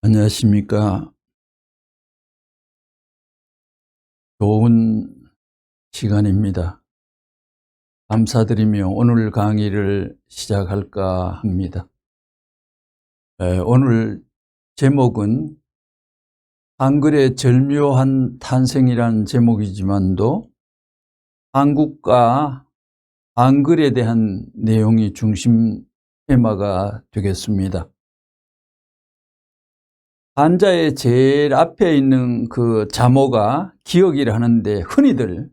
안녕하십니까. 좋은 시간입니다. 감사드리며 오늘 강의를 시작할까 합니다. 오늘 제목은 한글의 절묘한 탄생이라는 제목이지만도 한국과 한글에 대한 내용이 중심 테마가 되겠습니다. 한자의 제일 앞에 있는 그 자모가 기역이라 하는데 흔히들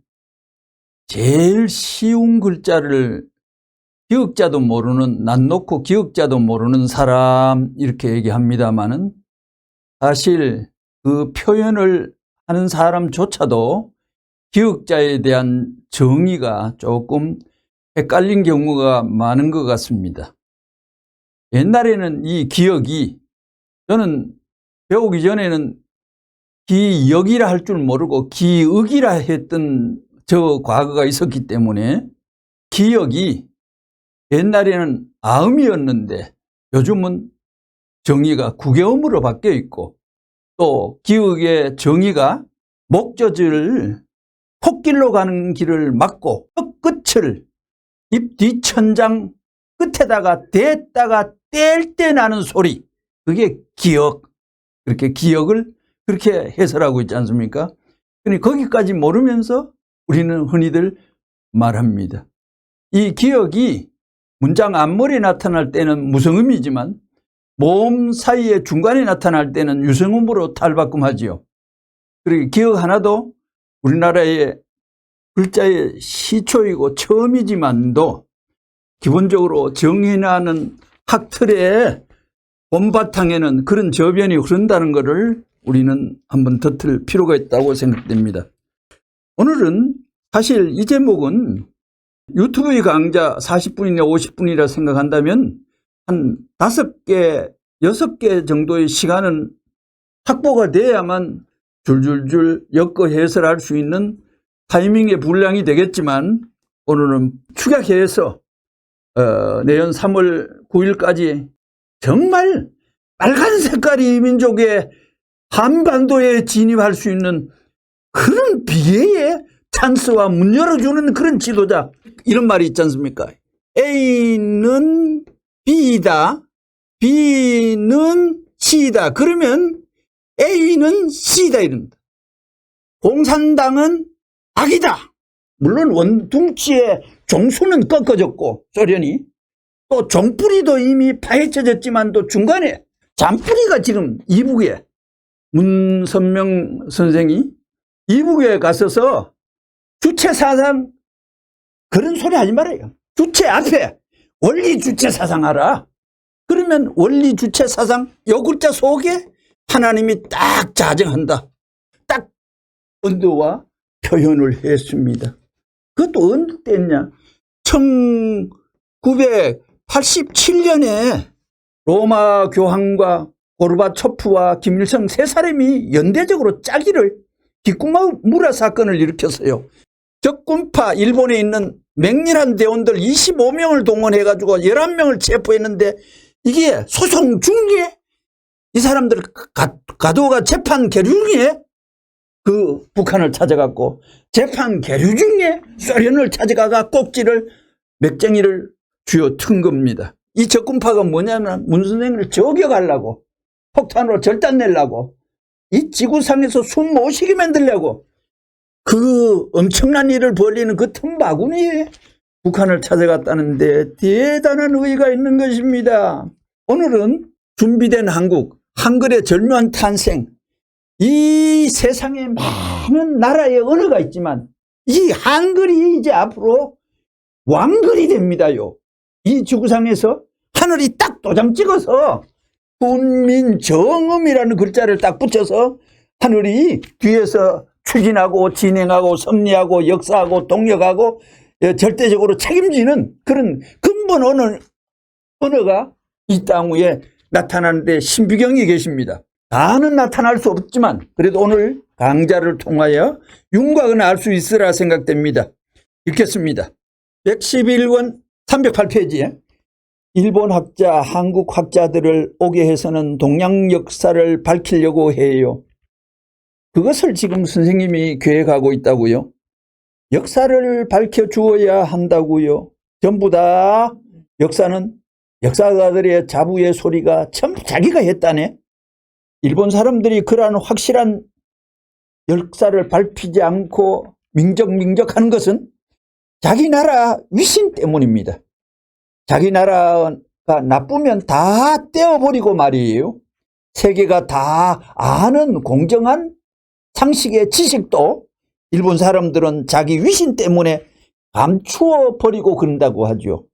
제일 쉬운 글자를 기역자도 모르는, 난 놓고 기역자도 모르는 사람 이렇게 얘기합니다마는 사실 그 표현을 하는 사람조차도 기역자에 대한 정의가 조금 헷갈린 경우가 많은 것 같습니다. 옛날에는 이 기역이, 저는 배우기 전에는 기역이라 할 줄 모르고 기역이라 했던 저 과거가 있었기 때문에 기역이 옛날에는 아음이었는데 요즘은 정의가 구개음으로 바뀌어 있고, 또 기역의 정의가 목젖을 콧길로 가는 길을 막고 혀끝을 입 뒤천장 끝에다가 댔다가 뗄 때 나는 소리, 그게 기역. 그렇게 기역을 그렇게 해설하고 있지 않습니까? 그러니까 거기까지 모르면서 우리는 흔히들 말합니다. 이 기역이 문장 앞머리에 나타날 때는 무성음이지만 모음 사이에 중간에 나타날 때는 유성음으로 탈바꿈하지요. 그리고 기역 하나도 우리나라의 글자의 시초이고 처음이지만도 기본적으로 정의하는 학틀에 본바탕에는 그런 저변이 흐른다는 것을 우리는 한번 덧을 필요가 있다고 생각됩니다. 오늘은 사실 이 제목은 유튜브의 강좌 40분이나 50분이라 생각한다면 한 5개, 6개 정도의 시간은 확보가 돼야만 줄줄줄 엮어 해설할 수 있는 타이밍의 분량이 되겠지만, 오늘은 축약해서 내년 3월 9일까지 정말 빨간 색깔이 민족의 한반도에 진입할 수 있는 그런 비애의 찬스와 문 열어주는 그런 지도자, 이런 말이 있지 않습니까? A는 B이다, B는 C이다, 그러면 A는 C이다 이럽니다. 공산당은 악이다. 물론 원둥치의 종수는 꺾어졌고 소련이, 또 종뿌리도 이미 파헤쳐졌지만도 중간에 잔뿌리가 지금 이북에, 문선명 선생이 이북에 가서서 주체사상 그런 소리 하지 말아요. 주체 앞에 원리주체사상 하라. 그러면 원리주체사상 요 글자 속에 하나님이 딱 자정한다. 딱 언도와 표현을 했습니다. 그것도 언제 때냐? 1987년에 로마 교황과 고르바초프와 김일성 세 사람이 연대적으로 짜기를 기쿠마무라 사건을 일으켰어요. 적군파 일본에 있는 맹렬한 대원들 25명을 동원해가지고 11명을 체포했는데, 이게 소송 중에 이 사람들 가두어가 재판 계류 중에 그 북한을 찾아갔고, 재판 계류 중에 소련을 찾아가가 꼭지를, 맥쟁이를 쥐어 튼 겁니다. 이 적군파가 뭐냐면 문선생을 저격하려고, 폭탄으로 절단내려고, 이 지구상에서 숨 못 쉬게 만들려고 그 엄청난 일을 벌리는 그 틈바구니에 북한을 찾아갔다는데 대단한 의의가 있는 것입니다. 오늘은 준비된 한국, 한글의 절묘한 탄생, 이 세상에 많은 나라의 언어가 있지만 이 한글이 이제 앞으로 왕글이 됩니다요. 이 지구상에서 하늘이 딱 도장 찍어서 군민정음이라는 글자를 딱 붙여서 하늘이 뒤에서 추진하고 진행하고 섭리하고 역사하고 동력하고 절대적으로 책임지는 그런 근본 언어가 이 땅 위에 나타나는데 신비경이 계십니다. 다는 나타날 수 없지만 그래도 오늘 강좌를 통하여 윤곽은 알 수 있으라 생각됩니다. 읽겠습니다. 111권 308페이지에 일본 학자, 한국 학자들을 오게 해서는 동양 역사를 밝히려고 해요. 그것을 지금 선생님이 계획하고 있다고요. 역사를 밝혀주어야 한다고요. 전부 다 역사는 역사가들의 자부의 소리가 전부 자기가 했다네. 일본 사람들이 그러한 확실한 역사를 밝히지 않고 민족하는 것은 자기 나라 위신 때문입니다. 자기 나라가 나쁘면 다 떼어버리고 말이에요. 세계가 다 아는 공정한 상식의 지식도 일본 사람들은 자기 위신 때문에 감추어 버리고 그런다고 하죠.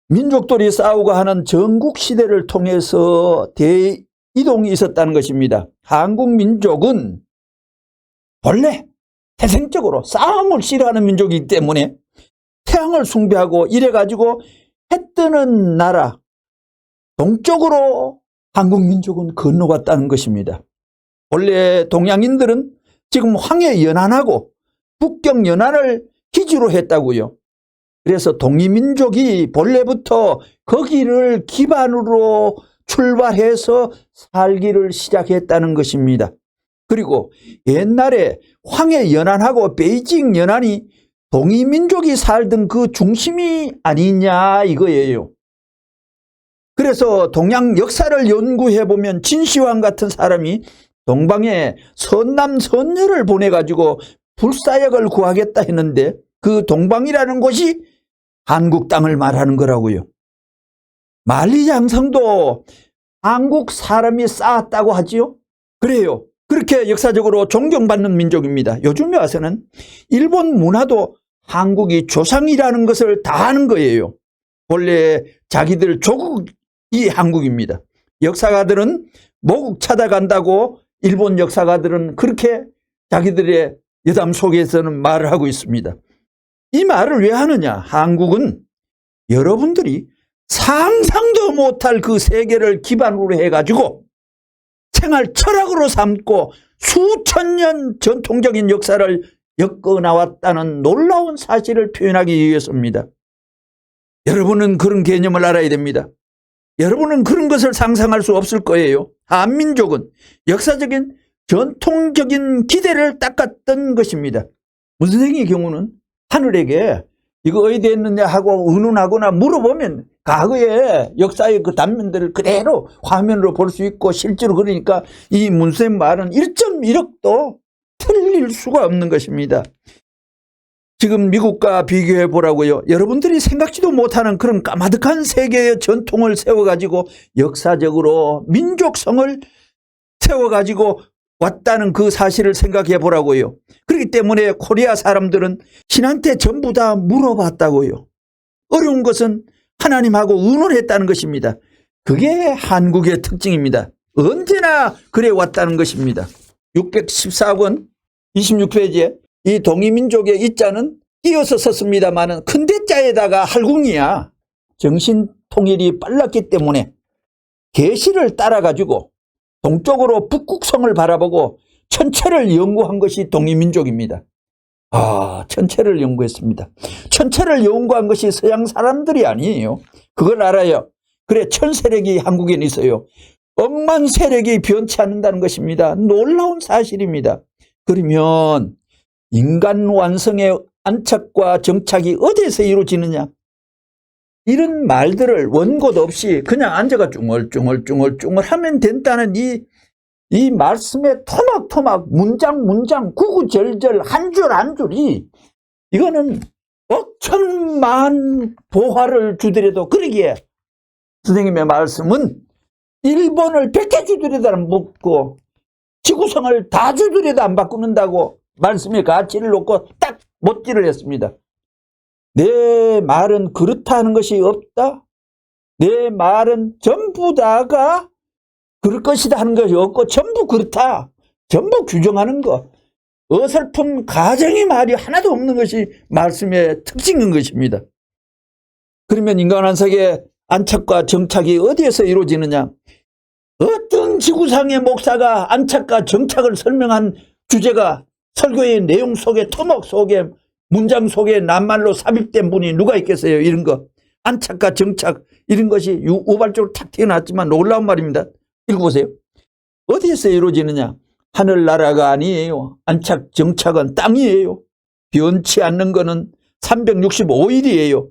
민족들이 싸우고 하는 전국시대를 통해서 대이동이 있었다는 것입니다. 한국 민족은 본래 태생적으로 싸움을 싫어하는 민족이기 때문에 태양을 숭배하고 이래가지고 해 뜨는 나라 동쪽으로 한국 민족은 건너갔다는 것입니다. 원래 동양인들은 지금 황해 연안하고 북경 연안을 기지로 했다고요. 그래서 동이민족이 본래부터 거기를 기반으로 출발해서 살기를 시작했다는 것입니다. 그리고 옛날에 황해 연안하고 베이징 연안이 동이민족이 살던 그 중심이 아니냐 이거예요. 그래서 동양 역사를 연구해보면 진시황 같은 사람이 동방에 선남선녀를 보내가지고 불사역을 구하겠다 했는데 그 동방이라는 곳이 한국 땅을 말하는 거라고요. 만리장성도 한국 사람이 쌓았다고 하지요. 그래요. 그렇게 역사적으로 존경받는 민족입니다. 요즘에 와서는 일본 문화도 한국이 조상이라는 것을 다 아는 거예요. 원래 자기들 조국이 한국입니다. 역사가들은 모국 찾아간다고 일본 역사가들은 그렇게 자기들의 여담 속에서는 말을 하고 있습니다. 이 말을 왜 하느냐? 한국은 여러분들이 상상도 못할 그 세계를 기반으로 해가지고 생활 철학으로 삼고 수천 년 전통적인 역사를 엮어 나왔다는 놀라운 사실을 표현하기 위해서입니다. 여러분은 그런 개념을 알아야 됩니다. 여러분은 그런 것을 상상할 수 없을 거예요. 한민족은 역사적인 전통적인 기대를 닦았던 것입니다. 문선생의 경우는 하늘에게 이거 어디에 있느냐 하고 의논하거나 물어보면 과거의 역사의 그 단면들을 그대로 화면으로 볼 수 있고 실제로 그러니까 이 문선생 말은 1.1억도 틀릴 수가 없는 것입니다. 지금 미국과 비교해 보라고요. 여러분들이 생각지도 못하는 그런 까마득한 세계의 전통을 세워가지고 역사적으로 민족성을 세워가지고 왔다는 그 사실을 생각해 보라고요. 그렇기 때문에 코리아 사람들은 신한테 전부 다 물어봤다고요. 어려운 것은 하나님하고 의논했다는 것입니다. 그게 한국의 특징입니다. 언제나 그래 왔다는 것입니다. 614권 26페이지에 이 동이민족의 이자는 띄어서 썼습니다만 큰 대자에다가 할궁이야. 정신통일이 빨랐기 때문에 계시를 따라가지고 동쪽으로 북극성을 바라보고 천체를 연구한 것이 동이민족입니다. 천체를 연구했습니다. 천체를 연구한 것이 서양 사람들이 아니에요. 그걸 알아요. 그래, 천세력이 한국에 있어요. 억만 세력이 변치 않는다는 것입니다. 놀라운 사실입니다. 그러면 인간 완성의 안착과 정착이 어디에서 이루어지느냐? 이런 말들을 원고 없이 그냥 앉아가 쭝얼쭝얼 하면 된다는 이 말씀의 토막토막 문장 구구절절 한 줄 한 줄이 이거는 천만 보화를 주더라도 그러기에 선생님의 말씀은 일본을 100개 주더라도 안 먹고 지구성을 다 주더라도 안 바꾸는다고 말씀의 가치를 놓고 딱 못질을 했습니다. 내 말은 그렇다 하는 것이 없다. 내 말은 전부 다가 그럴 것이다 하는 것이 없고 전부 그렇다. 전부 규정하는 것. 어설픈 가정의 말이 하나도 없는 것이 말씀의 특징인 것입니다. 그러면 인간 완성의 안착과 정착이 어디에서 이루어지느냐? 어떤 지구상의 목사가 안착과 정착을 설명한 주제가 설교의 내용 속에 토목 속에 문장 속에 낱말로 삽입된 분이 누가 있겠어요? 이런 거. 안착과 정착 이런 것이 우발적으로 탁 튀어나왔지만 놀라운 말입니다. 읽어보세요. 어디에서 이루어지느냐? 하늘나라가 아니에요. 안착 정착은 땅이에요. 변치 않는 것은 365일이에요.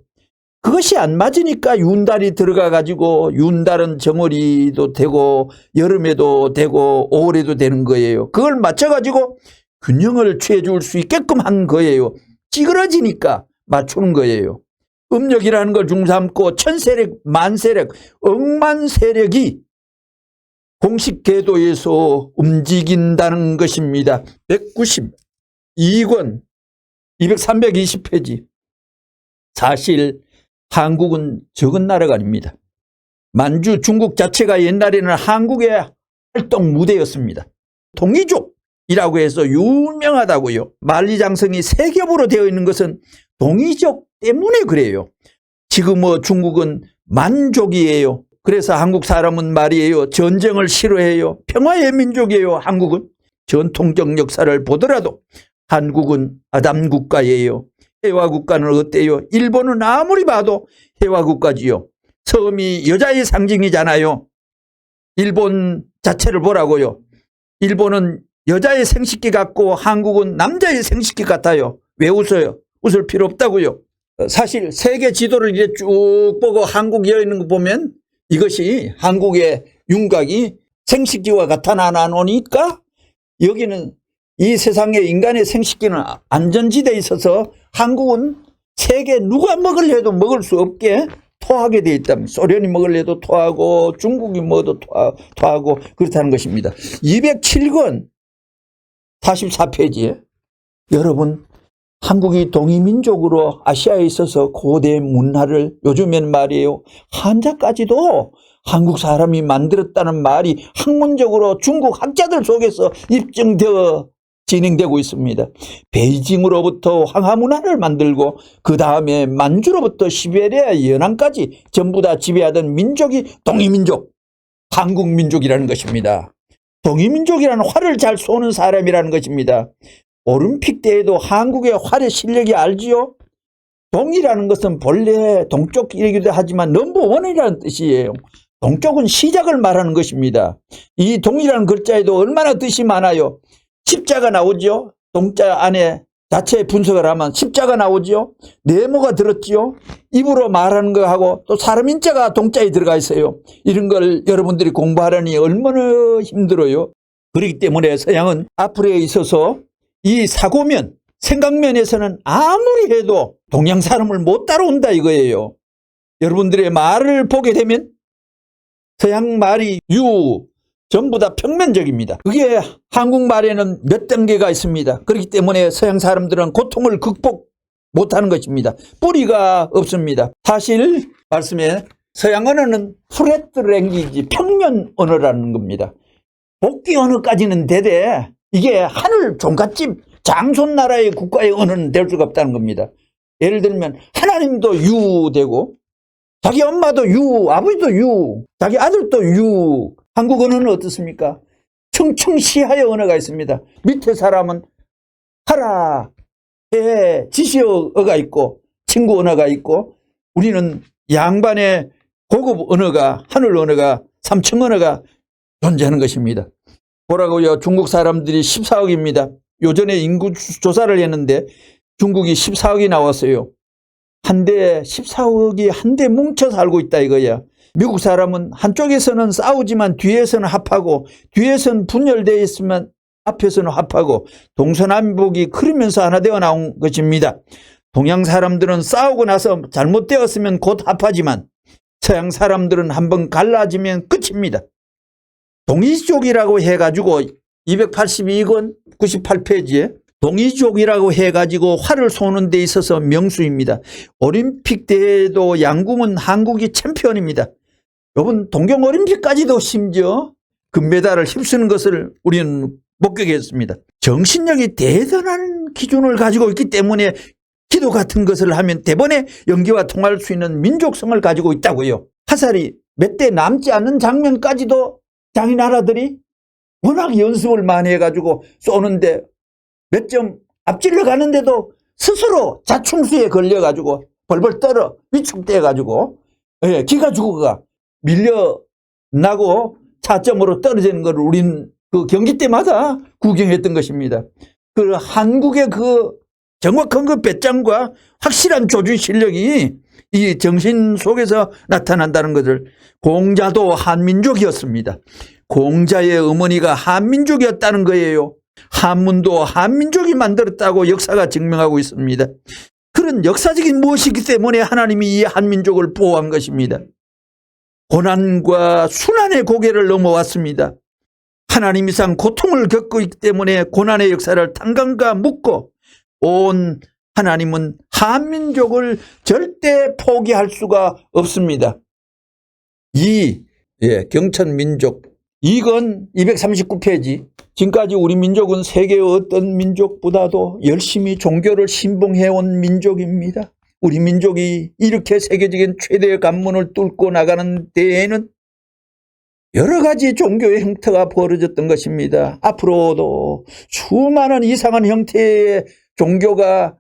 그것이 안 맞으니까 윤달이 들어가 가지고 윤달은 정월이도 되고 여름에도 되고 5월에도 되는 거예요. 그걸 맞춰 가지고 균형을 취해 줄 수 있게끔 한 거예요. 찌그러지니까 맞추는 거예요. 음력이라는 걸 중삼고 천세력, 만세력, 억만세력이 공식 궤도에서 움직인다는 것입니다. 192권 320페이지. 사실 한국은 적은 나라가 아닙니다. 만주 중국 자체가 옛날에는 한국의 활동 무대였습니다. 동이족이라고 해서 유명하다고요. 만리장성이 세 겹으로 되어 있는 것은 동이족 때문에 그래요. 지금 중국은 만족이에요. 그래서 한국 사람은 말이에요. 전쟁을 싫어해요. 평화의 민족이에요. 한국은. 전통적 역사를 보더라도 한국은 아담 국가예요. 해화 국가는 어때요? 일본은 아무리 봐도 해화 국가지요. 섬이 여자의 상징이잖아요. 일본 자체를 보라고요. 일본은 여자의 생식기 같고 한국은 남자의 생식기 같아요. 왜 웃어요? 웃을 필요 없다고요. 사실 세계 지도를 이렇게 쭉 보고 한국이 여있는 거 보면 이것이 한국의 윤곽이 생식기와 나타나노니까 여기는 이 세상에 인간의 생식기는 안전지대에 있어서 한국은 세계 누가 먹으려 해도 먹을 수 없게 토하게 되어 있다면 소련이 먹으려 해도 토하고 중국이 먹어도 토하고 그렇다는 것입니다. 207권 44페이지에 여러분 한국이 동이민족으로 아시아에 있어서 고대 문화를 요즘엔 말이에요. 한자까지도 한국 사람이 만들었다는 말이 학문적으로 중국 학자들 속에서 입증되어 진행되고 있습니다. 베이징으로부터 황하문화를 만들고 그 다음에 만주로부터 시베리아 연안까지 전부 다 지배하던 민족이 동이민족, 한국민족이라는 것입니다. 동이민족이라는 활을 잘 쏘는 사람이라는 것입니다. 올림픽 때에도 한국의 활의 실력이 알지요? 동이라는 것은 본래 동쪽 이기도 하지만 넘버원이라는 뜻이에요. 동쪽은 시작을 말하는 것입니다. 이 동이라는 글자에도 얼마나 뜻이 많아요. 십자가 나오죠. 동자 안에 자체 분석을 하면 십자가 나오죠. 네모가 들었지요. 입으로 말하는 거하고 또 사람 인자가 동자에 들어가 있어요. 이런 걸 여러분들이 공부하려니 얼마나 힘들어요. 그렇기 때문에 서양은 앞으로에 있어서 이 사고면, 생각면에서는 아무리 해도 동양 사람을 못 따라온다 이거예요. 여러분들의 말을 보게 되면 서양 말이 전부 다 평면적입니다. 그게 한국말에는 몇 단계가 있습니다. 그렇기 때문에 서양 사람들은 고통을 극복 못하는 것입니다. 뿌리가 없습니다. 사실 말씀에 서양 언어는 플랫 랭귀지, 평면 언어라는 겁니다. 복귀 언어까지는 되되 이게 하늘 종갓집 장손나라의 국가의 언어는 될 수가 없다는 겁니다. 예를 들면 하나님도 되고 자기 엄마도 아버지도 자기 아들도 한국 언어는 어떻습니까? 청청시하의 언어가 있습니다. 밑에 사람은 하라, 해, 지시어가 있고 친구 언어가 있고 우리는 양반의 고급 언어가 하늘 언어가 3층 언어가 존재하는 것입니다. 보라고요. 중국 사람들이 14억입니다. 요전에 인구 조사를 했는데 중국이 14억이 나왔어요. 한데 14억이 한데 뭉쳐 살고 있다 이거야. 미국 사람은 한쪽에서는 싸우지만 뒤에서는 합하고 뒤에서는 분열되어 있으면 앞에서는 합하고 동서남북이 그러면서 하나 되어 나온 것입니다. 동양 사람들은 싸우고 나서 잘못되었으면 곧 합하지만 서양 사람들은 한번 갈라지면 끝입니다. 동이족이라고 해가지고 282권 98페이지에 동이족이라고 해가지고 활을 쏘는 데 있어서 명수입니다. 올림픽 대회도 양궁은 한국이 챔피언입니다. 여러분 동경올림픽까지도 심지어 금메달을 휩쓰는 것을 우리는 목격했습니다. 정신력이 대단한 기준을 가지고 있기 때문에 기도 같은 것을 하면 대번에 연기와 통할 수 있는 민족성을 가지고 있다고요. 화살이 몇 대 남지 않는 장면까지도 장인나라들이 워낙 연습을 많이 해가지고 쏘는데 몇 점 앞질러 가는데도 스스로 자충수에 걸려가지고 벌벌 떨어 위축돼가지고 기가 죽어가 밀려나고 차점으로 떨어지는 걸 우린 그 경기 때마다 구경했던 것입니다. 그 한국의 그 정확한 그 배짱과 확실한 조준 실력이 이 정신 속에서 나타난다는 것을. 공자도 한민족이었습니다. 공자의 어머니가 한민족이었다는 거예요. 한문도 한민족이 만들었다고 역사가 증명하고 있습니다. 그런 역사적인 무엇이기 때문에 하나님이 이 한민족을 보호한 것입니다. 고난과 순환의 고개를 넘어왔습니다. 하나님 이상 고통을 겪고 있기 때문에 고난의 역사를 탄광과 묶고 온 하나님은 한민족을 절대 포기할 수가 없습니다. 경천민족 이건 239페이지. 지금까지 우리 민족은 세계의 어떤 민족보다도 열심히 종교를 신봉해온 민족입니다. 우리 민족이 이렇게 세계적인 최대의 관문을 뚫고 나가는 데에는 여러 가지 종교의 형태가 벌어졌던 것입니다. 앞으로도 수많은 이상한 형태의 종교가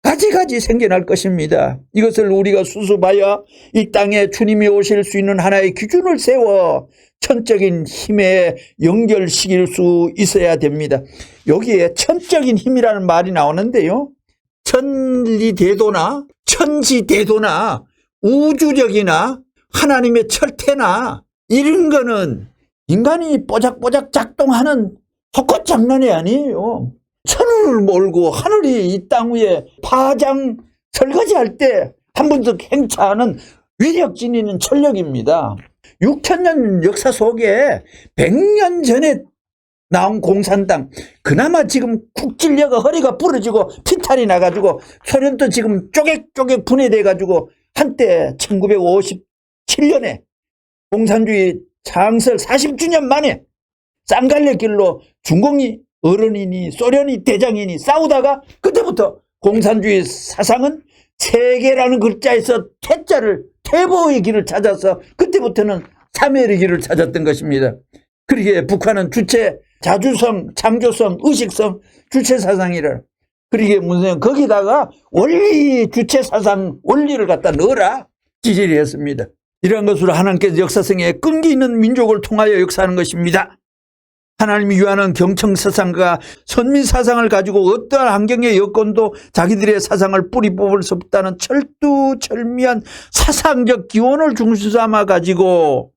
가지가지 생겨날 것입니다. 이것을 우리가 수습하여 이 땅에 주님이 오실 수 있는 하나의 기준을 세워 천적인 힘에 연결시킬 수 있어야 됩니다. 여기에 천적인 힘이라는 말이 나오는데요. 천리대도나 천지대도나 우주력이나 하나님의 철퇴나 이런 거는 인간이 뽀작뽀작 작동하는 헛것 장난이 아니에요. 천운을 몰고 하늘이 이 땅 위에 파장 설거지할 때 한 번도 행차하는 위력 지니는 천력입니다. 6천년 역사 속에 100년 전에 나온 공산당, 그나마 지금 국질려가 허리가 부러지고 피탈이 나가지고 소련도 지금 쪼개쪼개 분해돼가지고 한때 1957년에 공산주의 창설 40주년 만에 쌍갈래길로 중공이 어른이니 소련이 대장이니 싸우다가 그때부터 공산주의 사상은 세계라는 글자에서 태자를 퇴보의 길을 찾아서 그때부터는 사멸의 길을 찾았던 것입니다. 그러기에 북한은 주체, 자주성, 창조성, 의식성, 주체사상이라. 그러기에 문제는 거기다가 원리, 주체사상, 원리를 갖다 넣어라 지지를 했습니다. 이러한 것으로 하나님께서 역사성에 끈기 있는 민족을 통하여 역사하는 것입니다. 하나님이 유한한 경청사상과 선민사상을 가지고 어떠한 환경의 여건도 자기들의 사상을 뿌리 뽑을 수 없다는 철두철미한 사상적 기원을 중심 삼아 가지고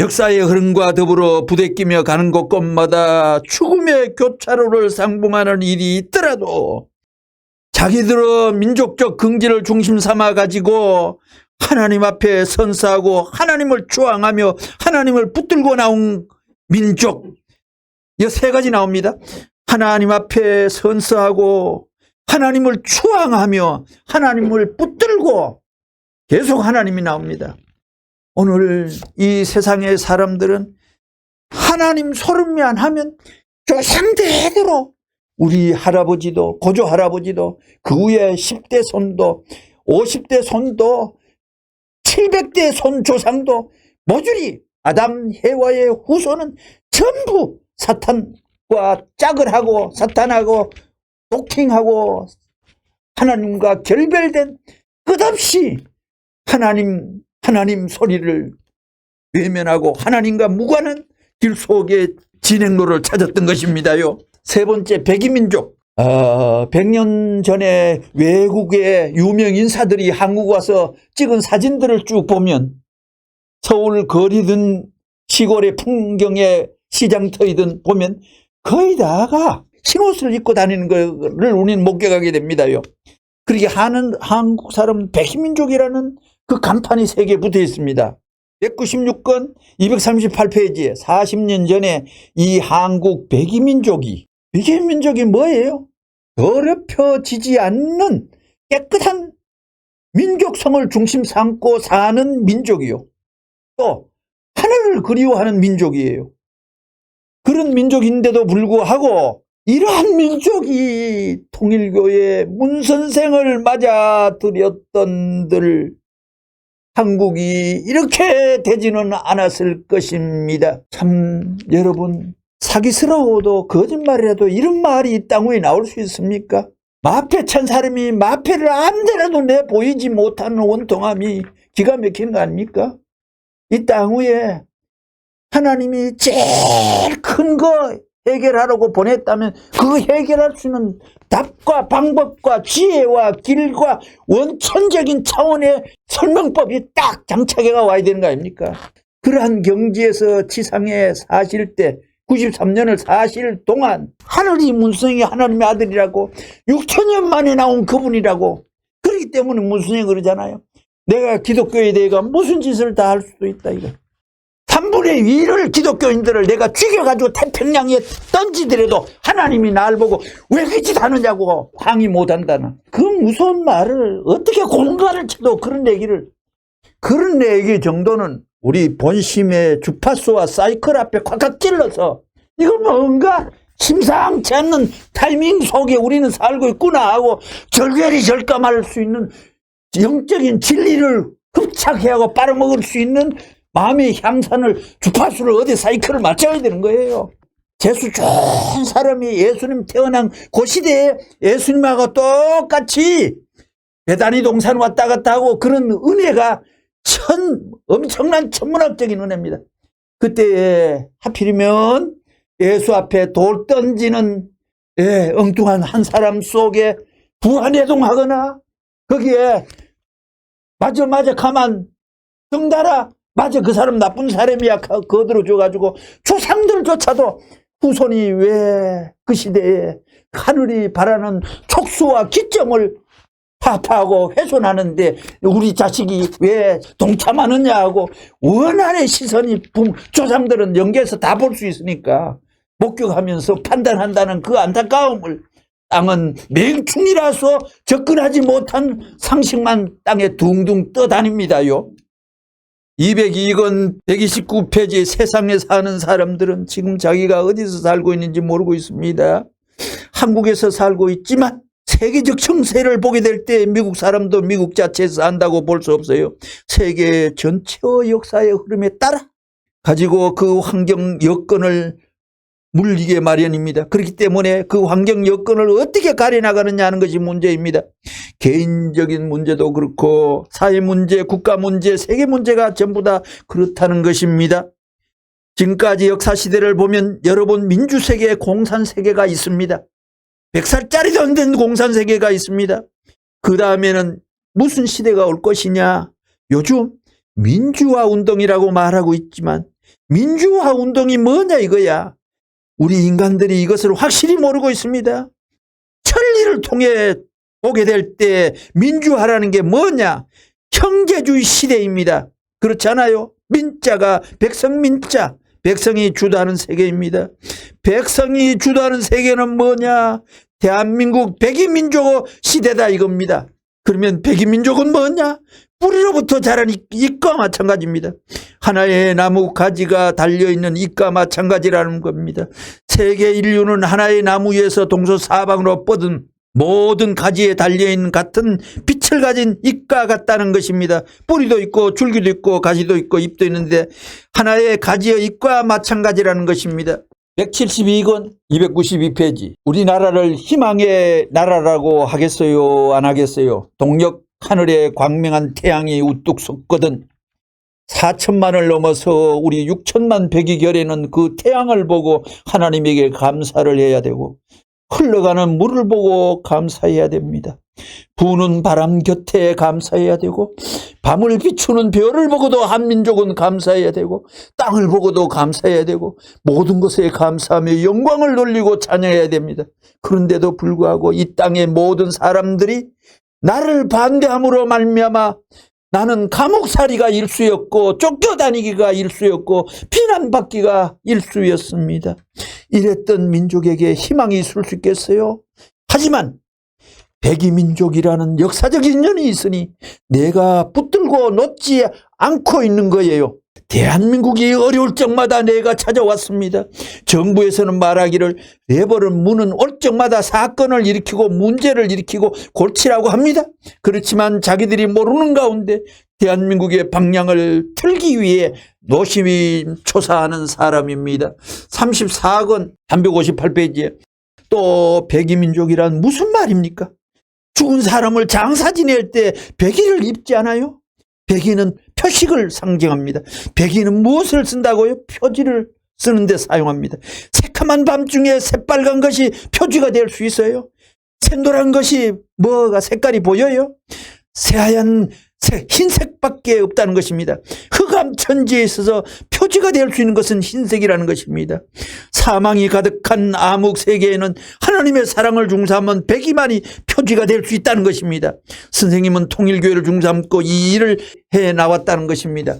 역사의 흐름과 더불어 부대끼며 가는 곳곳마다 죽음의 교차로를 상봉하는 일이 있더라도 자기들의 민족적 긍지를 중심 삼아 가지고 하나님 앞에 선사하고 하나님을 추앙하며 하나님을 붙들고 나온 민족, 이 세 가지 나옵니다. 하나님 앞에 선서하고 하나님을 추앙하며 하나님을 붙들고 계속 하나님이 나옵니다. 오늘 이 세상의 사람들은 하나님 소름만 하면 조상대대로 우리 할아버지도 고조 할아버지도 그 후에 10대 손도 50대 손도 700대 손 조상도 모조리 아담 해와의 후손은 전부 사탄과 짝을 하고 사탄하고 도킹하고 하나님과 결별된 끝없이 하나님 소리를 외면하고 하나님과 무관한 길 속에 진행로를 찾았던 것입니다요. 세 번째, 백이민족. 100년 전에 외국의 유명 인사들이 한국 와서 찍은 사진들을 쭉 보면 서울 거리든 시골의 풍경에 시장터이든 보면 거의 다가 흰옷을 입고 다니는 것을 우리는 목격하게 됩니다요. 그렇게 한국 사람 백이민족이라는 그 간판이 3개 붙어 있습니다. 196건 238페이지에 40년 전에 이 한국 백이민족이 뭐예요? 더럽혀지지 않는 깨끗한 민족성을 중심 삼고 사는 민족이요. 또 하늘을 그리워하는 민족이에요. 그런 민족인데도 불구하고 이러한 민족이 통일교의 문선생을 맞아들였던들 한국이 이렇게 되지는 않았을 것입니다. 참 여러분, 사기스러워도 거짓말이라도 이런 말이 이 땅 위에 나올 수 있습니까? 마패 천 사람이 마패를 아무데라도 내 보이지 못하는 원통함이 기가 막히는 거 아닙니까? 이 땅 위에 하나님이 제일 큰 거 해결하라고 보냈다면 그 해결할 수 있는 답과 방법과 지혜와 길과 원천적인 차원의 설명법이 딱 장착해가 와야 되는 거 아닙니까? 그러한 경지에서 지상에 사실 때 93년을 사실 동안 하늘이 문수영이 하나님의 아들이라고 6천년 만에 나온 그분이라고 그렇기 때문에 문수영이 그러잖아요. 내가 기독교에 대해서 무슨 짓을 다 할 수도 있다 이거. 3분의 2를 기독교인들을 내가 죽여가지고 태평양에 던지더라도 하나님이 날 보고 왜 그 짓 하느냐고 항의 못한다는 그 무서운 말을 어떻게 공갈을 쳐도 그런 얘기 정도는 우리 본심의 주파수와 사이클 앞에 콱콱 찔러서 이거 뭔가 심상치 않는 타이밍 속에 우리는 살고 있구나 하고 절개리 절감할 수 있는 영적인 진리를 흡착해하고 빨아먹을 수 있는 마음의 향산을 주파수를 어디 사이클을 맞춰야 되는 거예요. 재수 좋은 사람이 예수님 태어난 그 시대에 예수님하고 똑같이 배단위 동산 왔다 갔다 하고 그런 은혜가 엄청난 천문학적인 은혜입니다. 그때 하필이면 예수 앞에 돌 던지는 엉뚱한 한 사람 속에 부하내동하거나 거기에 맞아 가만 정달아 맞아 그 사람 나쁜 사람이야 거들어줘가지고 조상들조차도 후손이 왜 그 시대에 하늘이 바라는 촉수와 기점을 파파하고 훼손하는데 우리 자식이 왜 동참하느냐 하고 원한의 시선이 조상들은 연계해서 다 볼 수 있으니까 목격하면서 판단한다는 그 안타까움을 땅은 맹충이라서 접근하지 못한 상식만 땅에 둥둥 떠다닙니다요. 202권 129페이지 세상에 사는 사람들은 지금 자기가 어디서 살고 있는지 모르고 있습니다. 한국에서 살고 있지만 세계적 정세를 보게 될 때 미국 사람도 미국 자체에서 산다고 볼 수 없어요. 세계 전체의 역사의 흐름에 따라 가지고 그 환경 여건을 물리게 마련입니다. 그렇기 때문에 그 환경 여건을 어떻게 가려나가느냐 하는 것이 문제입니다. 개인적인 문제도 그렇고 사회 문제, 국가 문제, 세계 문제가 전부 다 그렇다는 것입니다. 지금까지 역사시대를 보면 여러분 민주세계, 공산세계가 있습니다. 100살짜리도 안 된 공산세계가 있습니다. 그 다음에는 무슨 시대가 올 것이냐. 요즘 민주화 운동이라고 말하고 있지만 민주화 운동이 뭐냐 이거야. 우리 인간들이 이것을 확실히 모르고 있습니다. 천리를 통해 보게 될 때 민주화라는 게 뭐냐. 형제주의 시대입니다. 그렇지 않아요? 민자가 백성민자, 백성이 주도하는 세계입니다. 백성이 주도하는 세계는 뭐냐. 대한민국 백이민족 시대다 이겁니다. 그러면 백이민족은 뭐냐. 뿌리로부터 자란 잎과 마찬가지입니다. 하나의 나무 가지가 달려있는 잎과 마찬가지라는 겁니다. 세계 인류는 하나의 나무 위에서 동서사방으로 뻗은 모든 가지에 달려있는 같은 빛을 가진 잎과 같다는 것입니다. 뿌리도 있고 줄기도 있고 가지도 있고 잎도 있는데 하나의 가지의 잎과 마찬가지라는 것입니다. 172권 292페이지. 우리나라를 희망의 나라라고 하겠어요 안 하겠어요? 동력 하늘에 광명한 태양이 우뚝 섰거든 4천만을 넘어서 우리 6천만 백이 결에는 그 태양을 보고 하나님에게 감사를 해야 되고 흘러가는 물을 보고 감사해야 됩니다. 부는 바람 곁에 감사해야 되고 밤을 비추는 별을 보고도 한민족은 감사해야 되고 땅을 보고도 감사해야 되고 모든 것에 감사하며 영광을 돌리고 찬양해야 됩니다. 그런데도 불구하고 이 땅의 모든 사람들이 나를 반대함으로 말미암아 나는 감옥살이가 일수였고 쫓겨다니기가 일수였고 비난받기가 일수였습니다. 이랬던 민족에게 희망이 있을 수 있겠어요? 하지만 백이민족이라는 역사적 인연이 있으니 내가 붙들고 놓지 않고 있는 거예요. 대한민국이 어려울 적마다 내가 찾아왔습니다. 정부에서는 말하기를 레버를 무는 올 적마다 사건을 일으키고 문제를 일으키고 골치라고 합니다. 그렇지만 자기들이 모르는 가운데 대한민국의 방향을 틀기 위해 노심히 초사하는 사람입니다. 34권 358페이지에 또 백이민족이란 무슨 말입니까? 죽은 사람을 장사 지낼 때 백이를 입지 않아요? 백이는 표식을 상징합니다. 백이는 무엇을 쓴다고요? 표지를 쓰는데 사용합니다. 새카만 밤중에 새빨간 것이 표지가 될 수 있어요? 샛노란 것이 뭐가 색깔이 보여요? 새하얀 흰색밖에 없다는 것입니다. 흑암 천지에 있어서 표지가 될 수 있는 것은 흰색이라는 것입니다. 사망이 가득한 암흑 세계에는 하나님의 사랑을 중삼은 백이만이 표지가 될 수 있다는 것입니다. 선생님은 통일교회를 중삼고 이 일을 해나왔다는 것입니다.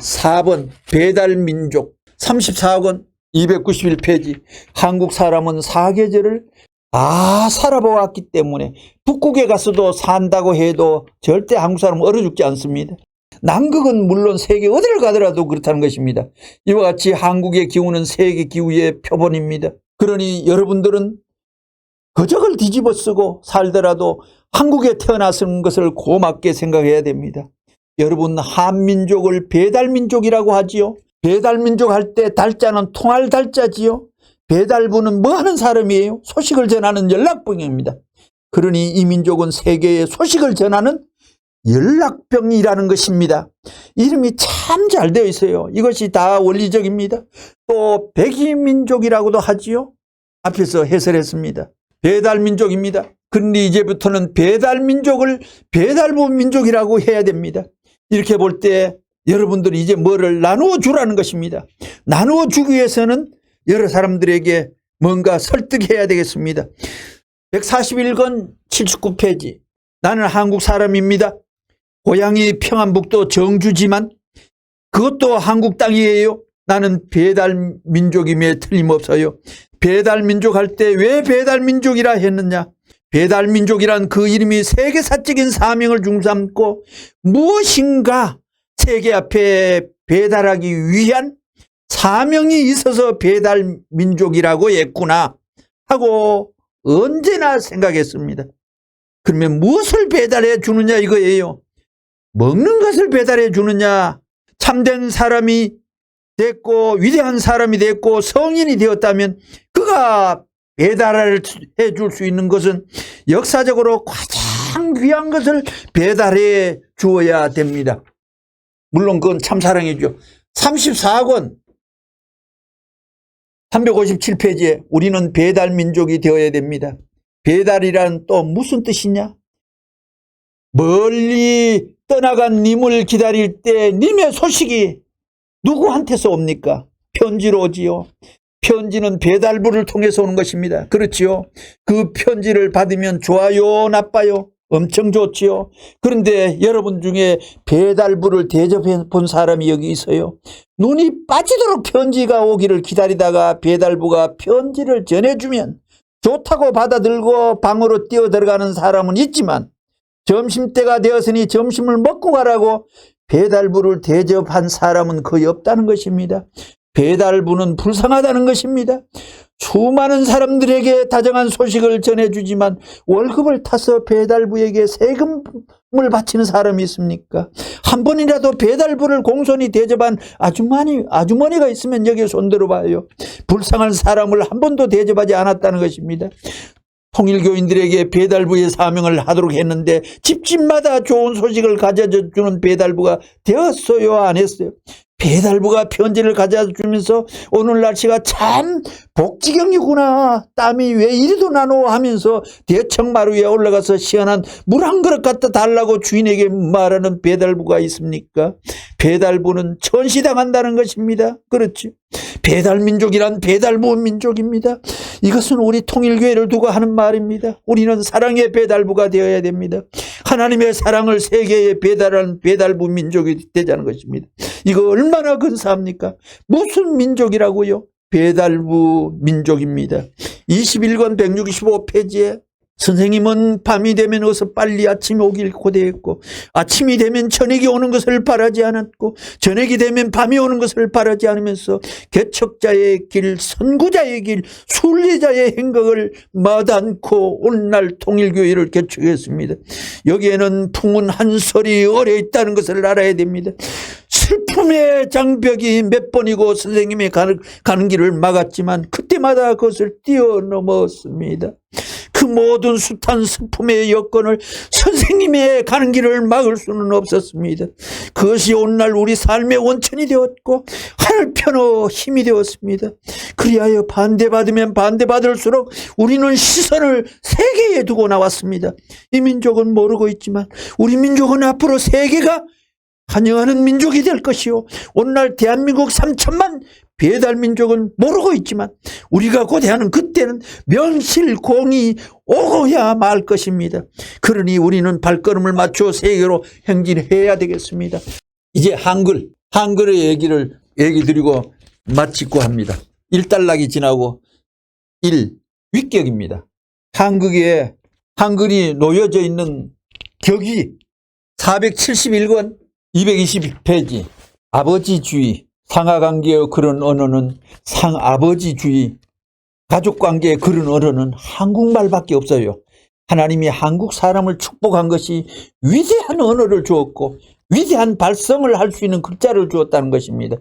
4번 배달민족 34권 291페이지 한국 사람은 사계절을 살아보았기 때문에 북극에 가서도 산다고 해도 절대 한국 사람은 얼어 죽지 않습니다. 남극은 물론 세계 어디를 가더라도 그렇다는 것입니다. 이와 같이 한국의 기후는 세계 기후의 표본입니다. 그러니 여러분들은 거적을 뒤집어 쓰고 살더라도 한국에 태어났은 것을 고맙게 생각해야 됩니다. 여러분, 한민족을 배달민족이라고 하지요. 배달민족 할 때 달자는 통할 달자지요. 배달부는 뭐 하는 사람이에요? 소식을 전하는 연락병입니다. 그러니 이 민족은 세계에 소식을 전하는 연락병이라는 것입니다. 이름이 참 잘 되어 있어요. 이것이 다 원리적입니다. 또 백이민족이라고도 하지요. 앞에서 해설했습니다. 배달민족입니다. 그런데 이제부터는 배달민족을 배달부 민족이라고 해야 됩니다. 이렇게 볼 때 여러분들이 이제 뭐를 나누어 주라는 것입니다. 나누어 주기 위해서는 여러 사람들에게 뭔가 설득해야 되겠습니다. 141권 79페이지 나는 한국 사람입니다. 고향이 평안북도 정주지만 그것도 한국 땅이에요. 나는 배달민족임에 틀림없어요. 배달민족 할 때 왜 배달민족이라 했느냐? 배달민족이란 그 이름이 세계사적인 사명을 중삼고 무엇인가 세계 앞에 배달하기 위한 사명이 있어서 배달민족이라고 했구나 하고 언제나 생각했습니다. 그러면 무엇을 배달해 주느냐 이거예요. 먹는 것을 배달해 주느냐. 참된 사람이 됐고 위대한 사람이 됐고 성인이 되었다면 그가 배달해 줄 수 있는 것은 역사적으로 가장 귀한 것을 배달해 주어야 됩니다. 물론 그건 참사랑이죠. 34권 357페이지에 우리는 배달민족이 되어야 됩니다. 배달이란 또 무슨 뜻이냐? 멀리 떠나간 님을 기다릴 때 님의 소식이 누구한테서 옵니까? 편지로 오지요. 편지는 배달부를 통해서 오는 것입니다. 그렇지요. 그 편지를 받으면 좋아요, 나빠요? 엄청 좋지요. 그런데 여러분 중에 배달부를 대접해 본 사람이 여기 있어요. 눈이 빠지도록 편지가 오기를 기다리다가 배달부가 편지를 전해주면 좋다고 받아들고 방으로 뛰어 들어가는 사람은 있지만 점심때가 되었으니 점심을 먹고 가라고 배달부를 대접한 사람은 거의 없다는 것입니다. 배달부는 불쌍하다는 것입니다. 수많은 사람들에게 다정한 소식을 전해주지만 월급을 타서 배달부에게 세금을 바치는 사람이 있습니까? 한 번이라도 배달부를 공손히 대접한 아주머니가 있으면 여기에 손들어 봐요. 불쌍한 사람을 한 번도 대접하지 않았다는 것입니다. 통일교인들에게 배달부의 사명을 하도록 했는데 집집마다 좋은 소식을 가져주는 배달부가 되었어요, 안 했어요? 배달부가 편지를 가져주면서 오늘 날씨가 참 복지경이구나, 땀이 왜 이리도 나노 하면서 대청마루 위에 올라가서 시원한 물 한 그릇 갖다 달라고 주인에게 말하는 배달부가 있습니까? 배달부는 천시당한다는 것입니다. 그렇죠. 배달민족이란 배달부 민족입니다. 이것은 우리 통일교회를 두고 하는 말입니다. 우리는 사랑의 배달부가 되어야 됩니다. 하나님의 사랑을 세계에 배달하는 배달부 민족이 되자는 것입니다. 이거 얼마나 근사합니까? 무슨 민족이라고요? 배달부 민족입니다. 21권 165페이지에 선생님은 밤이 되면 어서 빨리 아침이 오길 고대했고 아침이 되면 저녁이 오는 것을 바라지 않았고 저녁이 되면 밤이 오는 것을 바라지 않으면서 개척자의 길, 선구자의 길, 순례자의 행각을 마다않고 오늘날 통일교회를 개척했습니다. 여기에는 풍운 한 설이 어려 있다는 것을 알아야 됩니다. 슬픔의 장벽이 몇 번이고 선생님이 가는 길을 막았지만 그때 때마다 그것을 뛰어넘었습니다. 그 모든 숱한 스품의 여건을 선생님의 가는 길을 막을 수는 없었습니다. 그것이 오늘날 우리 삶의 원천이 되었고 하늘 편어 힘이 되었습니다. 그리하여 반대받으면 반대받을수록 우리는 시선을 세계에 두고 나왔습니다. 이 민족은 모르고 있지만 우리 민족은 앞으로 세계가 환영하는 민족이 될 것이요, 오늘날 대한민국 3천만 배달민족은 모르고 있지만 우리가 고대하는 그때는 명실공히 오고야 말 것입니다. 그러니 우리는 발걸음을 맞추어 세계로 행진해야 되겠습니다. 이제 한글의 얘기 드리고 마치고 합니다. 일단락이 지나고 위격입니다. 한글이 놓여져 있는 격이 471권 222페이지 아버지주의, 상하관계의 그런 언어는 상아버지주의, 가족관계의 그런 언어는 한국말밖에 없어요. 하나님이 한국 사람을 축복한 것이 위대한 언어를 주었고 위대한 발성을 할 수 있는 글자를 주었다는 것입니다.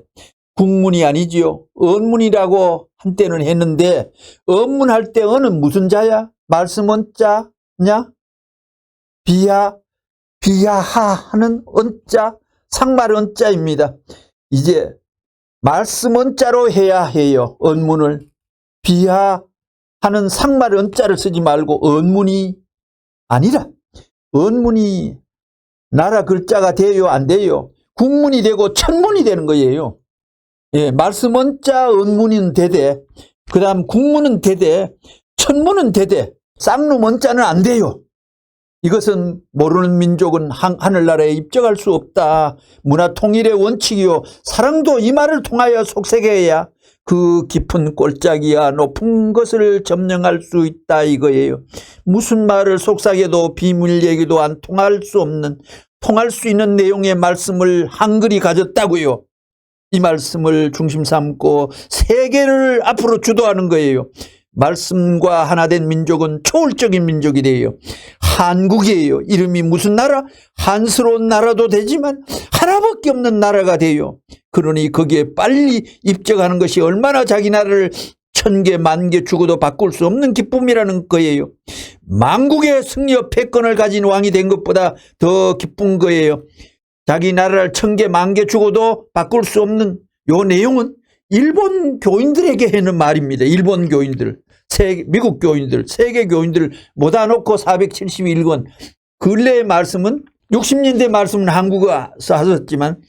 국문이 아니지요. 언문이라고 한때는 했는데 언문할 때 언은 무슨 자야? 말씀 언자냐? 비하하는 언자, 상말 언자입니다. 이제 말씀 언자로 해야 해요. 언문을. 비하하는 상말 언자를 쓰지 말고 언문이 아니라, 언문이 나라 글자가 돼요, 안 돼요? 국문이 되고 천문이 되는 거예요. 예, 말씀 언자 언문은 되되, 그 다음 국문은 되되, 천문은 되되, 쌍놈 언자는 안 돼요. 이것은 모르는 민족은 하늘나라에 입적할 수 없다. 문화 통일의 원칙이요, 사랑도 이 말을 통하여 속삭여야 그 깊은 골짜기야 높은 것을 점령할 수 있다 이거예요. 무슨 말을 속삭여도 비밀 얘기도 안 통할 수 있는 내용의 말씀을 한글이 가졌다고요. 이 말씀을 중심 삼고 세계를 앞으로 주도하는 거예요. 말씀과 하나 된 민족은 초월적인 민족이 돼요. 한국이에요. 이름이 무슨 나라? 한스러운 나라도 되지만 하나밖에 없는 나라가 돼요. 그러니 거기에 빨리 입적하는 것이 얼마나 자기 나라를 1000개, 10,000개 주고도 바꿀 수 없는 기쁨이라는 거예요. 만국의 승리와 패권을 가진 왕이 된 것보다 더 기쁜 거예요. 자기 나라를 1000개, 10,000개 주고도 바꿀 수 없는 요 내용은 일본 교인들에게 하는 말입니다. 일본 교인들, 미국 교인들, 세계 교인들을 모아 놓고 471권. 근래의 말씀은 60년대 말씀은 한국어서 하셨지만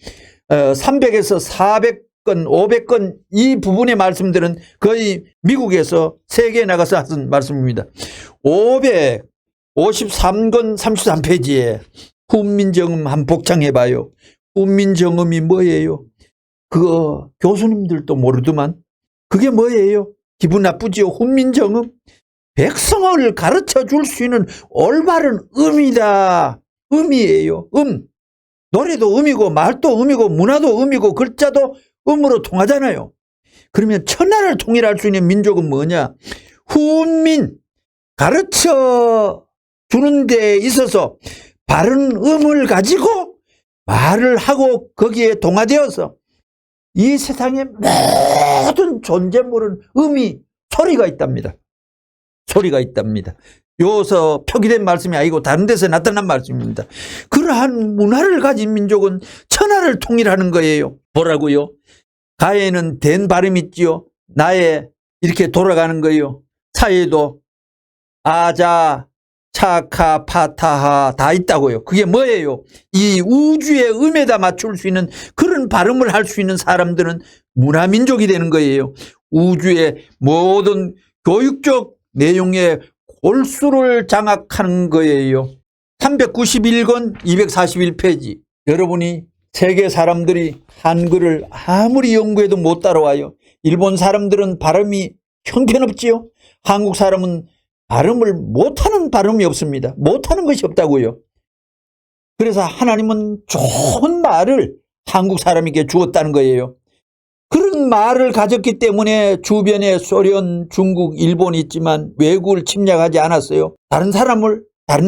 300에서 400권, 500권 이 부분의 말씀들은 거의 미국에서 세계에 나가서 하신 말씀입니다. 553권 33페이지에 훈민정음 한번 복창해봐요. 훈민정음이 뭐예요? 그거 교수님들도 모르더만 그게 뭐예요? 기분 나쁘지요? 훈민정음, 백성을 가르쳐 줄 수 있는 올바른 음이다. 음이에요. 노래도 음이고 말도 음이고 문화도 음이고 글자도 음으로 통하잖아요. 그러면 천하를 통일할 수 있는 민족은 뭐냐? 훈민, 가르쳐 주는 데 있어서 바른 음을 가지고 말을 하고 거기에 동화되어서 이 세상의 모든 존재물은 소리가 있답니다. 소리가 있답니다. 여기서 표기된 말씀이 아니고 다른 데서 나타난 말씀입니다. 그러한 문화를 가진 민족은 천하를 통일하는 거예요. 뭐라고요? 가에는 된 발음이 있지요. 나에 이렇게 돌아가는 거예요. 사에도 아자, 차카, 파타하 다 있다고요. 그게 뭐예요? 이 우주의 음에다 맞출 수 있는 그런 발음을 할 수 있는 사람들은 문화민족이 되는 거예요. 우주의 모든 교육적 내용의 골수를 장악하는 거예요. 391권 241페이지. 여러분이 세계 사람들이 한글을 아무리 연구해도 못 따라와요. 일본 사람들은 발음이 형편없지요. 한국 사람은 발음을 못하는 발음이 없습니다. 못하는 것이 없다고요. 그래서 하나님은 좋은 말을 한국 사람에게 주었다는 거예요. 그런 말을 가졌기 때문에 주변에 소련, 중국, 일본이 있지만 외국을 침략하지 않았어요. 다른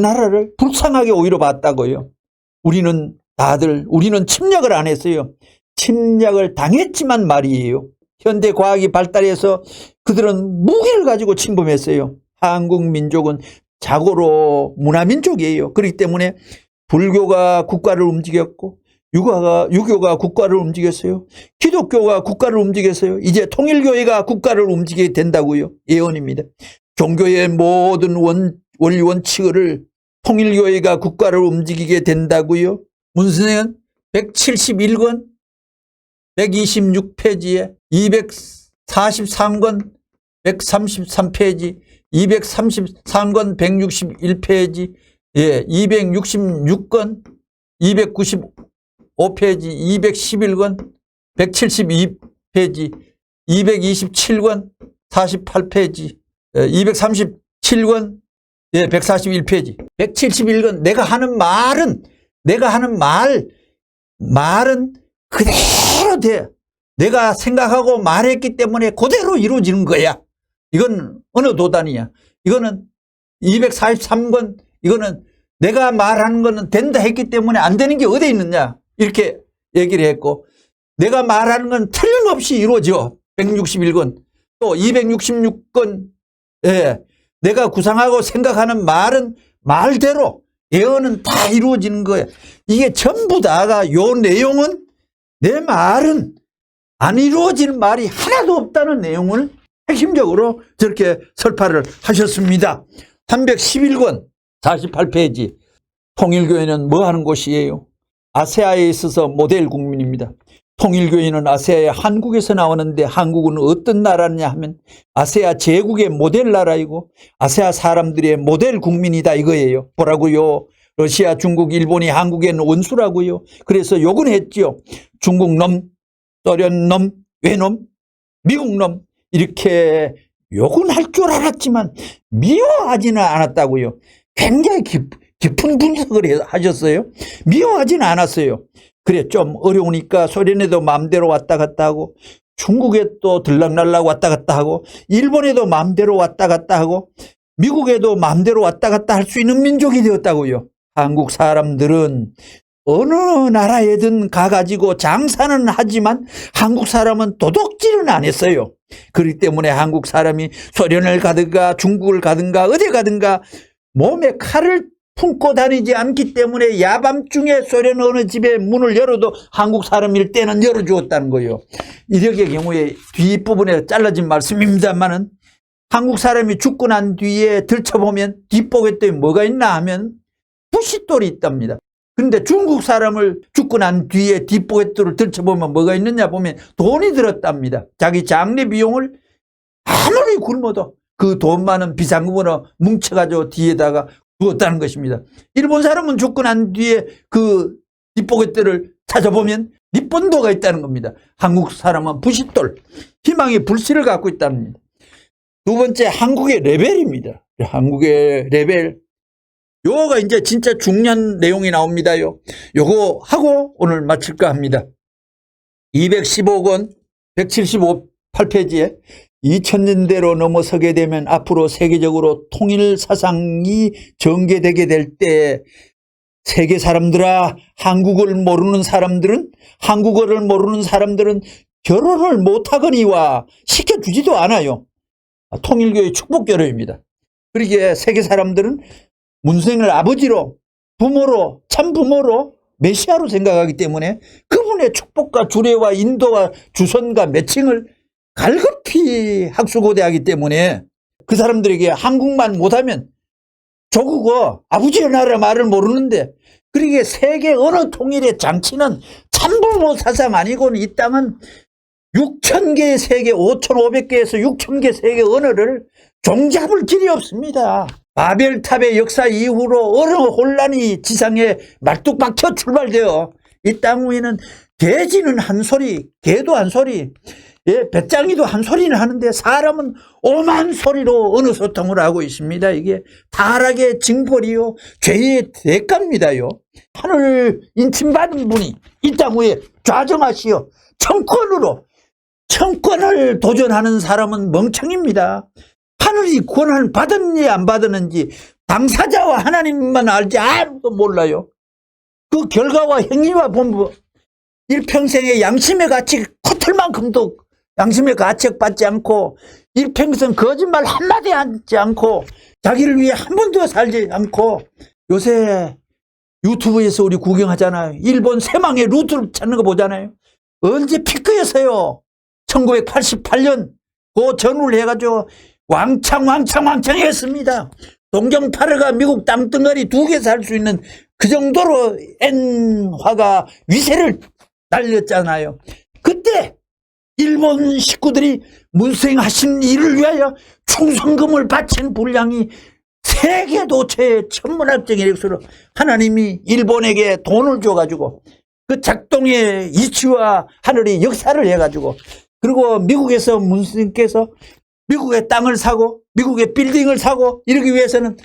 나라를 불쌍하게 오히려 봤다고요. 우리는 침략을 안 했어요. 침략을 당했지만 말이에요. 현대 과학이 발달해서 그들은 무기를 가지고 침범했어요. 한국 민족은 자고로 문화민족이에요. 그렇기 때문에 불교가 국가를 움직였고 유교가 국가를 움직였어요. 기독교가 국가를 움직였어요. 이제 통일교회가 국가를 움직이게 된다고요. 예언입니다. 종교의 모든 원리 원칙을 통일교회가 국가를 움직이게 된다고요. 문선생은 171권 126페이지에 243권 133페이지 233권 161페이지 266권 295페이지 211권 172페이지 227권 48페이지 237권 141페이지 171권 내가 하는 말은 그대로 돼. 내가 생각하고 말했기 때문에 그대로 이루어지는 거야. 이건 어느 도단이야. 이거는 243권 이거는 내가 말하는 거는 된다 했기 때문에 안 되는 게 어디에 있느냐 이렇게 얘기를 했고 내가 말하는 건 틀림없이 이루어져. 161권 또 266권 내가 구상하고 생각하는 말은 말대로 예언은 다 이루어지는 거야. 이게 전부 다가 요 내용은 내 말은 안 이루어지는 말이 하나도 없다는 내용을 핵심적으로 저렇게 설파를 하셨습니다. 311권 48페이지 통일교회는 뭐 하는 곳이에요? 아세아에 있어서 모델 국민입니다. 통일교회는 아세아의 한국에서 나오는데 한국은 어떤 나라냐 하면 아세아 제국의 모델 나라이고 아세아 사람들의 모델 국민이다 이거예요. 뭐라고요? 러시아, 중국, 일본이 한국에는 원수라고요. 그래서 욕은 했죠. 중국 놈, 소련 놈, 외놈, 미국 놈 이렇게 욕은 할 줄 알았지만 미워하지는 않았다고요. 굉장히 깊은 분석을 하셨어요. 미워하지는 않았어요. 그래 좀 어려우니까 소련에도 마음대로 왔다 갔다 하고 중국에 또 들락날락 왔다 갔다 하고 일본에도 마음대로 왔다 갔다 하고 미국에도 마음대로 왔다 갔다 할 수 있는 민족이 되었다고요. 한국 사람들은 어느 나라에든 가가지고 장사는 하지만 한국 사람은 도둑질은 안 했어요. 그렇기 때문에 한국 사람이 소련을 가든가 중국을 가든가 어디 가든가 몸에 칼을 품고 다니지 않기 때문에 야밤중에 소련 어느 집에 문을 열어도 한국 사람일 때는 열어주었다는 거예요. 이렇게 경우에 뒷부분에 잘라진 말씀입니다만은 한국 사람이 죽고 난 뒤에 들춰보면 뒷보갯돈이 뭐가 있나 하면 부싯돌이 있답니다. 그런데 중국 사람을 죽고 난 뒤에 뒷보갯돈을 들춰보면 뭐가 있느냐 보면 돈이 들었답니다. 자기 장례 비용을 아무리 굶어도 그 돈 많은 비상금으로 뭉쳐가지고 뒤에다가 두었다는 것입니다. 일본 사람은 죽고 난 뒤에 그 뒷보갯돈을 찾아보면 립본도가 있다는 겁니다. 한국 사람은 부싯돌, 희망의 불씨를 갖고 있다는 겁니다. 두 번째, 한국의 레벨입니다. 한국의 레벨. 요거가 이제 진짜 중요한 내용이 나옵니다요. 요거 하고 오늘 마칠까 합니다. 215권 178페이지에 2000년대로 넘어서게 되면 앞으로 세계적으로 통일 사상이 전개되게 될 때 세계 사람들아, 한국어를 모르는 사람들은 결혼을 못하거니와 시켜주지도 않아요. 통일교의 축복결혼입니다. 그러기에 세계 사람들은 문선생을 아버지로, 부모로, 참부모로, 메시아로 생각하기 때문에 그분의 축복과 주례와 인도와 주선과 매칭을 갈급히 학수고대하기 때문에 그 사람들에게 한국만 못하면 조국어, 아버지의 나라 말을 모르는데, 그러기에 세계 언어 통일의 장치는 참부모 사상 아니고는 이 땅은 6,000개의 세계, 5,500개에서 6,000개 세계 언어를 종잡을 길이 없습니다. 바벨탑의 역사 이후로 언어 혼란이 지상에 말뚝박혀 출발되어 이 땅 위에는 돼지는 한 소리, 개도 한 소리, 배짱이도 한 소리는 하는데 사람은 오만 소리로 언어 소통을 하고 있습니다. 이게 타락의 징벌이요, 죄의 대가입니다요. 하늘 인침받은 분이 이 땅 위에 좌정하시어 청권을 도전하는 사람은 멍청입니다. 하늘이 권한을 받았는지 안 받았는지 당사자와 하나님만 알지 아무도 몰라요. 그 결과와 행위와 본부 일평생의 양심의 가치 코털만큼도 양심의 가책 받지 않고 일평생 거짓말 한마디 하지 않고 자기를 위해 한 번도 살지 않고 요새 유튜브에서 우리 구경하잖아요. 일본 새망의 루트를 찾는 거 보잖아요. 언제 피크였어요. 1988년 그 전후를 해가지고 왕창 했습니다. 동경파르가 미국 땅덩어리 2개 살 수 있는 그 정도로 N화가 위세를 날렸잖아요. 그때 일본 식구들이 문생하신 일을 위하여 충성금을 바친 분량이 세계 도처의 천문학적 이력서로 하나님이 일본에게 돈을 줘가지고 그 작동의 이치와 하늘의 역사를 해가지고 그리고 미국에서 문스님께서 미국의 땅을 사고 미국의 빌딩을 사고 이러기 위해서는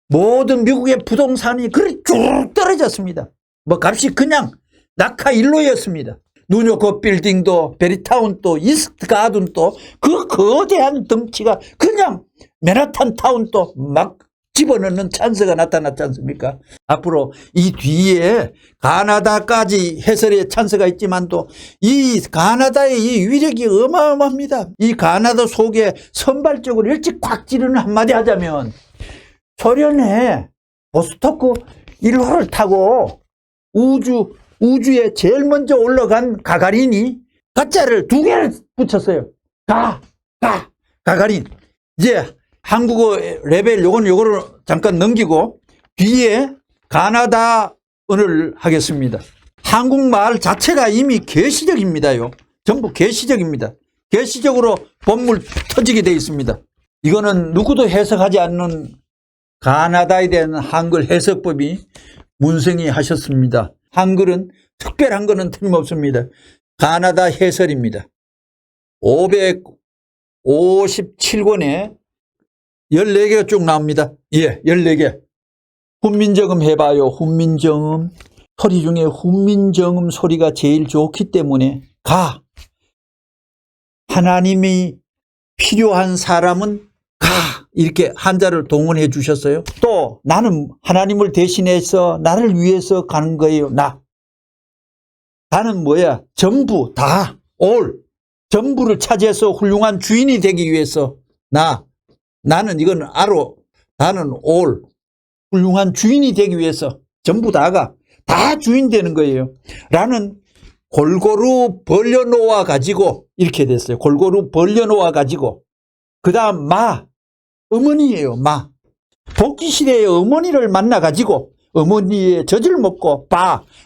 모든 미국의 부동산이 그렇게 쭉 떨어졌습니다. 뭐 값이 그냥 낙하일로였습니다. 뉴요크 빌딩도 베리타운도 이스트 가든도 그 거대한 덩치가 그냥 맨하탄 타운도 막 집어넣는 찬스가 나타났지 않습니까? 앞으로 이 뒤에 가나다까지 해설의 찬스가 있지만도 이 가나다의 이 위력이 어마어마합니다. 이 가나다 속에 선발적으로 일찍 꽉 찌르는 한마디 하자면 소련의 보스토크 1호를 타고 우주에 제일 먼저 올라간 가가린이 가짜를 2개를 붙였어요. 가가린. 이제 한국어 레벨 요거를 잠깐 넘기고 뒤에 가나다어를 하겠습니다. 한국말 자체가 이미 계시적입니다요. 전부 계시적입니다. 계시적으로 본물 터지게 되어 있습니다. 이거는 누구도 해석하지 않는 가나다에 대한 한글 해석법이 문생이 하셨습니다. 한글은 특별한 거는 틀림없습니다. 가나다 해설입니다. 557권에 14개가 쭉 나옵니다. 예, 14개. 훈민정음 해봐요. 훈민정음. 소리 중에 훈민정음 소리가 제일 좋기 때문에 하나님이 필요한 사람은 이렇게 한자를 동원해 주셨어요. 또 나는 하나님을 대신해서 나를 위해서 가는 거예요. 나는 뭐야? 전부 다 전부를 차지해서 훌륭한 주인이 되기 위해서 나는 이건 나는 훌륭한 주인이 되기 위해서 전부 다가 다 주인 되는 거예요. 라는 골고루 벌려놓아 가지고 이렇게 됐어요. 골고루 벌려놓아 가지고 그 다음 어머니예요. 복귀시대의 어머니를 만나 가지고 어머니의 젖을 먹고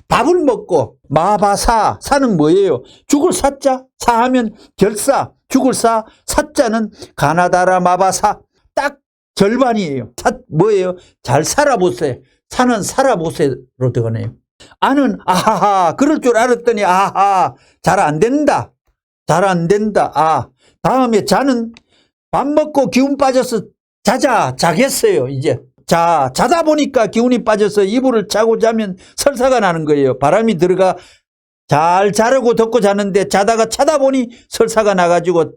밥을 먹고 사는 뭐예요? 죽을 사자, 사하면 결사, 죽을 사자는 가나다라 마바사 딱 절반이에요. 뭐예요? 잘 살아보세요. 사는 살아보세요로 들어가네요. 아는 아하하 그럴 줄 알았더니 잘 안 된다. 다음에 자는 밥 먹고 기운 빠져서 자겠어요. 이제 자다 보니까 기운이 빠져서 이불을 차고 자면 설사가 나는 거예요. 바람이 들어가 잘 자려고 덮고 자는데 자다가 차다 보니 설사가 나가지고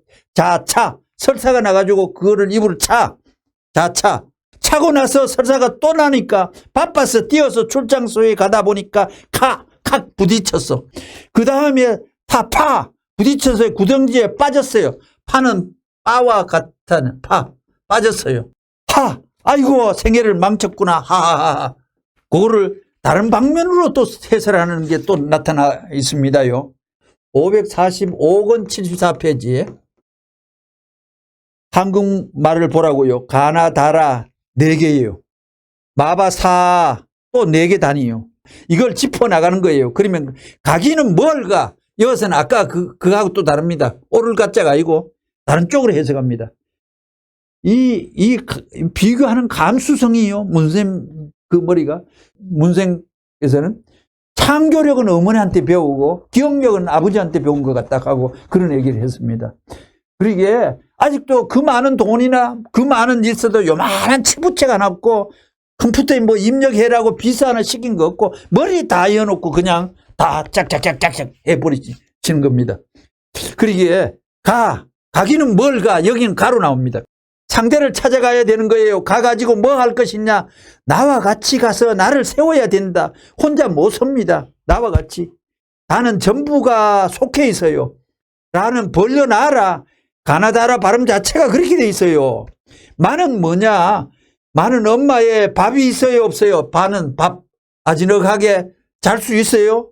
설사가 나가지고 그거를 이불을 차고 나서 설사가 또 나니까 바빠서 뛰어서 출장소에 가다 보니까 칵 부딪혔어. 그 다음에 부딪혀서 구덩지에 빠졌어요. 파는 빠와 같다는 빠졌어요. 아이고 생애를 망쳤구나. 그거를 다른 방면으로 또 해설하는 게 또 나타나 있습니다요. 545권 74페이지에 한국말을 보라고요. 가나다라 4개예요. 마바사 또 4개 단위요. 이걸 짚어나가는 거예요. 그러면 가기는 뭘 가? 이것은 아까 그거하고 또 다릅니다. 오를 가짜가 아니고 다른 쪽으로 해석합니다. 이 비교하는 감수성이요. 문생에서는 창조력은 어머니한테 배우고 기억력은 아버지한테 배운 것 같다 하고 그런 얘기를 했습니다. 그러기에 아직도 그 많은 돈이나 그 많은 일서도 요만한 치부채가 남고 컴퓨터에 뭐 입력해라고 비서 하나 시킨 거 없고 머리 다 이어놓고 그냥 다 짝짝짝짝짝 해버리시는 겁니다. 그러기에 가기는 뭘 가? 여기는 가로 나옵니다. 상대를 찾아가야 되는 거예요. 가가지고 뭐 할 것이냐? 나와 같이 가서 나를 세워야 된다. 혼자 못 섭니다. 나와 같이. 나는 전부가 속해 있어요. 라는 벌려놔라. 가나다라 발음 자체가 그렇게 돼 있어요. 마는 뭐냐? 마는 엄마의 밥이 있어요, 없어요? 바는 밥 아지넉하게 잘 수 있어요?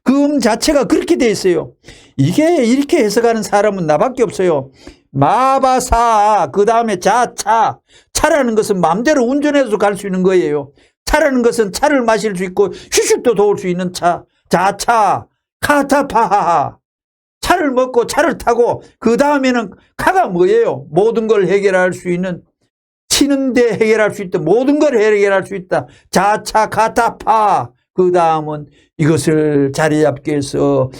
그 자체가 그렇게 돼 있어요. 이게 이렇게 해석하는 사람은 나밖에 없어요. 마바사, 그 다음에 자차. 차라는 것은 마음대로 운전해서 갈 수 있는 거예요. 차라는 것은 차를 마실 수 있고 휴식도 도울 수 있는 차. 자차, 카타파하하. 차를 먹고 차를 타고 그 다음에는 카가 뭐예요? 모든 걸 해결할 수 있는, 치는데 해결할 수 있다. 모든 걸 해결할 수 있다. 자차 카타파. 그 다음은 이것을 자리 잡기 위해서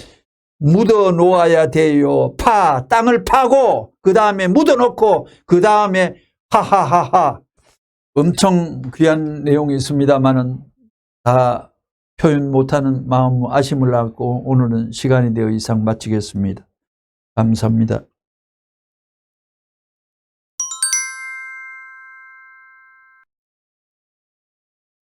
묻어 놓아야 돼요. 땅을 파고 그 다음에 묻어 놓고 그 다음에 하하하하. 엄청 귀한 내용이 있습니다만은 다 표현 못하는 마음 아쉬움을 갖고 오늘은 시간이 되어 이상 마치겠습니다. 감사합니다.